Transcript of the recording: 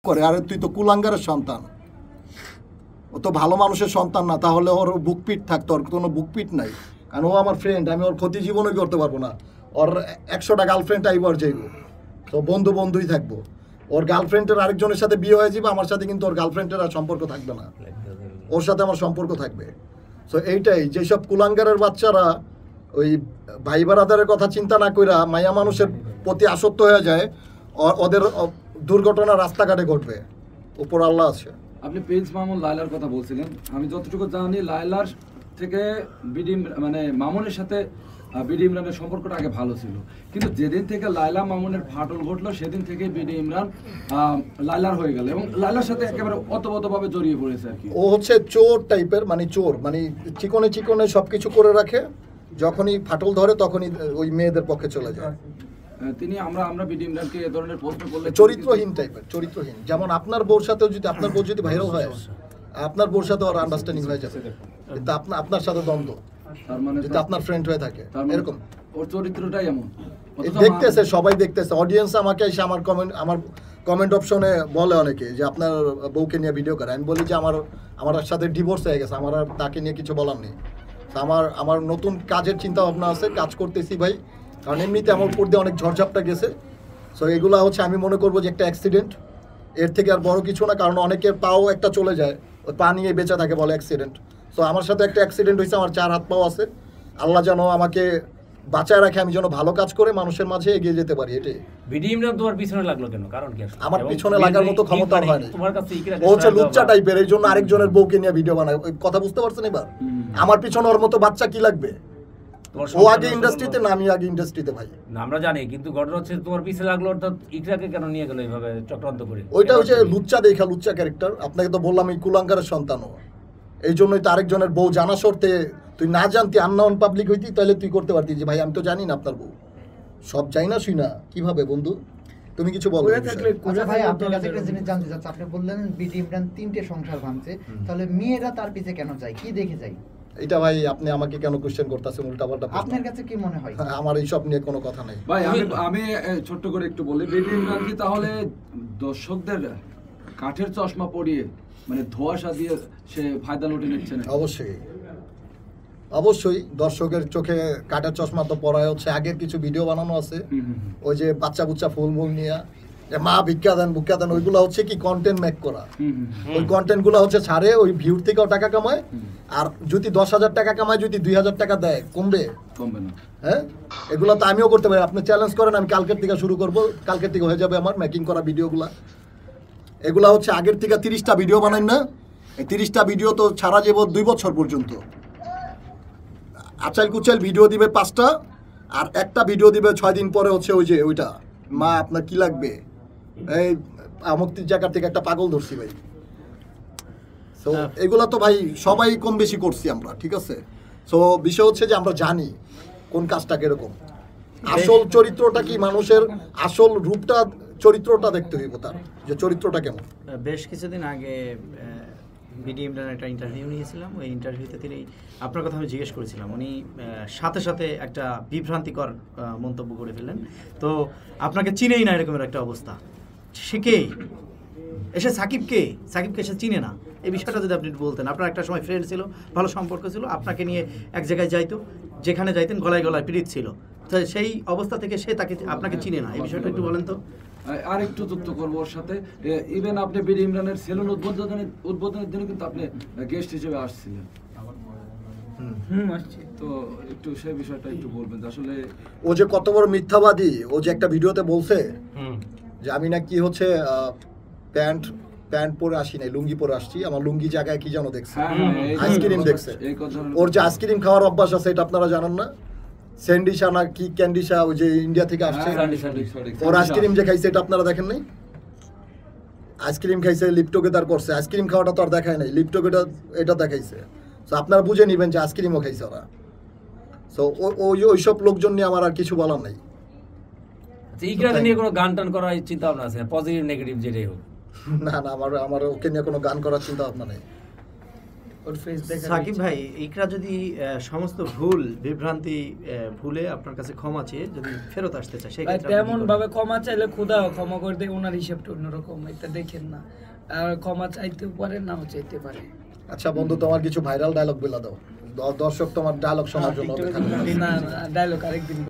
করে, আরে তুই তো কুলাঙ্গারের সন্তান, ও তো ভালো মানুষের সন্তান না, তাহলে ওর বুকপিট থাকতো, ওর কোনো বুকপিট নাই, কারণ ও আমার ফ্রেন্ড, আমি ওর ক্ষতি জীবনই করতে পারবো না, ওর 100টা গার্লফ্রেন্ড আইবার যাইব, তো বন্ধুই থাকবো, ওর গার্লফ্রেন্ডের আরেকজনের সাথে বিয়ে হয়ে যাবে, আমার সাথে কিন্তু ওর গার্লফ্রেন্ডের আর সম্পর্ক থাকবে না, ওর সাথে আমার সম্পর্ক থাকবে। সো এইটাই, যেসব কুলাঙ্গারের বাচ্চারা ওই ভাই বারাদারের কথা চিন্তা না কইরা মায়া মানুষের প্রতি আসক্ত হয়ে যায়, ওদের দুর্ঘটনা রাস্তাঘাটে ঘটবে, উপর আল্লাহ আছে। আপনি প্রিন্স মামুন লায়লার কথা বলছিলেন, আমি যতটুকু জানি লায়লার থেকে বিডি মানে মামুনের সাথে বিডি ইমরানের সম্পর্কটা আগে ভালো ছিল, কিন্তু যেদিন থেকে লায়লা মামুনের ফাটল ঘটলো সেদিন থেকে বিডি ইমরান লায়লার হয়ে গেল এবং লায়লার সাথে একেবারে অতভাবে জড়িয়ে পড়েছে আর কি। ও হচ্ছে চোর টাইপের, মানে চোর, মানে চিকনে সবকিছু করে রাখে, যখনই ফাটল ধরে তখনই ওই মেয়েদের পক্ষে চলে যায়। তিনি আমরা বিডি ইমরানকে এ ধরনের প্রশ্ন করলে চরিত্রহীন টাইপের, চরিত্রহীন, যেমন আপনার বউর সাথে যদি আপনার বউ যদি ভাইরাল হয়, আপনার বউর সাথে ওর আন্ডারস্ট্যান্ডিং হয়ে যাবে, কিন্তু আপনার সাথে দ্বন্দ্ব, তার মানে যদি আপনার ফ্রেন্ড হয়ে থাকে এরকম, ওর চরিত্রটাই এমন দেখতেছে, সবাই দেখতেছে, অডিয়েন্স আমাকে এসে আমার কমেন্ট অপশনে বলে অনেকে যে আপনার বউকে নিয়ে ভিডিও করে, আমি বলি যে আমার সাথে ডিভোর্স হয়ে গেছে, আমার আর তাকে নিয়ে কিছু বলার নেই, আমার নতুন কাজের চিন্তা ভাবনা আছে, কাজ করতেছি ভাই, কারণ এমনিতে আমার উপর দিয়ে অনেক ঝড়ঝাপটা গেছে। সো এগুলা হচ্ছে আমি মনে করবো যে একটা অ্যাক্সিডেন্ট, এর থেকে আর বড় কিছু না, কারণ অনেকের পাও একটা চলে যায়, ওই পা নিয়ে বেঁচে থাকে বলে অ্যাক্সিডেন্ট। সো আমার সাথে একটা অ্যাক্সিডেন্ট হয়েছে, আমার 4 হাত পাও আছে, আল্লাহ যেন আমাকে বাঁচায় রাখে, আমি যেন ভালো কাজ করে মানুষের মাঝে এগিয়ে যেতে পারি। এটাই। বিডি ইমরান তোমার পিছনে লাগলো কেন, কারণ কি? আমার পিছনে লাগার মতো ক্ষমতা হয় না, তোমার কাছে ও হচ্ছে লুচ্চা টাইপের, এই জন্য আরেকজনের বউকে নিয়ে ভিডিও বানায়, কথা বুঝতে পারছেন এবার? আমার পিছনে ওর মতো বাচ্চা কি লাগবে? ও আগে ইন্ডাস্ট্রিতে না, আমি আগে ইন্ডাস্ট্রিতে ভাই। না আমরা জানি, কিন্তু ঘটনা হচ্ছে তোমার পিছনে লাগলো, অর্থাৎ ইকরাকে কেন নিয়ে গেল এইভাবে চক্রান্ত করে? ওইটা হচ্ছে লুচ্চা দেখা, লুচ্চা ক্যারেক্টার। আপনাকে তো বললাম এই কুলাঙ্গারের সন্তান, এই জন্যই তো আরেকজনের বউ জানা শর্তে, তুই না জানতি আননোন পাবলিক হইতি, তাহলে তুই করতে পারতি যে ভাই আমি তো জানি না আপনার বউ, সব চাই না শুই না, কিভাবে বন্ধু তুমি কিছু বলো? আচ্ছা ভাই, আপনার কাছে একটা জিনিস জানতে চাচ্ছি, আপনি বললেন বিডি ইমরান 3টে সংসার ভাঙছে, তাহলে মেয়েরা তার পিছে কেন যায়, কি দেখে যায়? এটা ভাই আপনি আমাকে কেন কোশ্চেন করতেছেন উল্টাপাল্টা? আপনার কাছে কি মনে হয়? আমার এইসব নিয়ে কোনো কথা নাই ভাই। আমি ছোট্ট করে একটু বলি, বিডি ইমরান কি তাহলে দর্শকদের কাঠের চশমা পরিয়ে, মানে ধোঁয়াশা দিয়ে সে ফায়দা লুটে নিচ্ছে না? অবশ্যই দর্শকের চোখে কাঠের চশমা তো পরায় হচ্ছে। আগের কিছু ভিডিও বানানো আছে, ওই যে বাচ্চা বুচ্চা ফুল নিয়ে যে মা ভিক্ষা দেন ওইগুলো হচ্ছে কি কন্টেন্ট মেক করা। ওই কন্টেন্ট গুলো হচ্ছে ছাড়ে, ওই ভিউর থেকেও টাকা কামায়। আর যদি 10,000 টাকা কামায়, যদি 2,000 টাকা দেয়, কমবে না? হ্যাঁ, এগুলো তো আমিও করতে পারি। আপনি চ্যালেঞ্জ করেন, আমি কালকের থেকে শুরু করবো, কালকের থেকে হয়ে যাবে আমার মেকিং করা ভিডিওগুলা। এগুলা হচ্ছে আগের থেকে 30টা ভিডিও বানাই না, এই 30টা ভিডিও তো ছাড়া যাব 2 বছর পর্যন্ত। আচাল কুচাল ভিডিও দিবে 5টা, আর একটা ভিডিও দিবে 6 দিন পরে হচ্ছে ওই যে ওইটা, মা আপনার কি লাগবে, এই মুক্তির জায়গা থেকে একটা পাগল ধরছি ভাই। তো এগুলা তো ভাই সবাই কম বেশি করছি আমরা, ঠিক আছে। সো বিষয় হচ্ছে যে আমরা জানি কোন কাজটা কিরকম, আসল চরিত্রটা কি, মানুষের আসল রূপটা, চরিত্রটা দেখতে হইব, তার যে চরিত্রটা কেমন। বেশ কিছুদিন আগে বিডি ইমরান একটা ইন্টারভিউ নিয়েছিলাম, ওই ইন্টারভিউতে তিনি আপনার কথা আমি জিজ্ঞেস করেছিলাম, উনি সাথে সাথে একটা বিভ্রান্তিকর মন্তব্য করে ফেললেন। তো আপনাকে চিনেই না এরকমের একটা অবস্থা, সে কে এসে সাকিবকে সে চিনে না, এই বিষয়টা যদি আপনি বলতেন। আপনার একটা সময় ফ্রেন্ড ছিল, ভালো সম্পর্ক ছিল, আপনাকে নিয়ে এক জায়গায় যাইতো, যেখানে যাইতেন গলায় প্রীত ছিল, তো সেই অবস্থা থেকে সে আপনাকে চিনে না, এই বিষয়টা একটু বলেন তো। আর একটু যুক্ত করবো ওর সাথে, ইভেন আপনি বিডি ইমরানের সেলুন উদ্বোধনের দিনে কিন্তু আপনি গেস্ট হিসেবে আসছিলেন। তো একটু সেই বিষয়টা একটু বলবেন আসলে ও যে কত বড় মিথ্যাবাদী। ও যে একটা ভিডিওতে বলছে যে আমি নাকি হচ্ছে প্যান্ট পরে আসি নাই, লুঙ্গি পরে আসছি, আমার লুঙ্গি জায়গায় কি যেন দেখছে, আইসক্রিম দেখছে। ওর যে আইসক্রিম খাওয়ার অভ্যাস আছে এটা আপনারা জানেন না? স্যান্ডিশা না কি ক্যান্ডিশা, ওই যে ইন্ডিয়া থেকে আসছে, ওর আইসক্রিম যে খাইছে এটা আপনারা দেখেন নাই? আইসক্রিম খাইছে, লিপটোগেদার করছে, আইসক্রিম খাওয়াটা তো আর দেখায় নাই, লিপটোগেদার এটা দেখাইছে। তো আপনারা বুঝে নিবেন যে আইসক্রিমও খাইছে ওরা। সো ওইসব লোকজন নিয়ে আমার আর কিছু বলার নাই। ইকরাকে নিয়ে কোনো গান টান করার চিন্তা ভাবনা আছে, পজিটিভ নেগেটিভ যেটাই হোক? না আমার ওকে নিয়ে কোনো গান করার চিন্তা ভাবনা নেই। ও ওর ফেস দেখা সাকিব ভাই ইকরা যদি সমস্ত ভুল বিভ্রান্তি ভুলে আপনার কাছে ক্ষমা চেয়ে যদি ফেরত আসতে চায় সেই ভাই ক্ষেত্রে আপনি কি তেমন করবেন? ভাবে ক্ষমা চাইলে খোদা ক্ষমা করে দেয়, ওনার হিসাবটা অন্যরকম, এটা দেখেন না। আর ক্ষমা চাইতে পারে, নাও চাইতে পারে। আচ্ছা বন্ধু, তোমার কিছু ভাইরাল ডায়লগ বলে দাও, দর্শক তোমার ডায়লগ শোনার জন্য টিকটকে অপেক্ষা করে আছে। না ডায়লগ আরেকদিন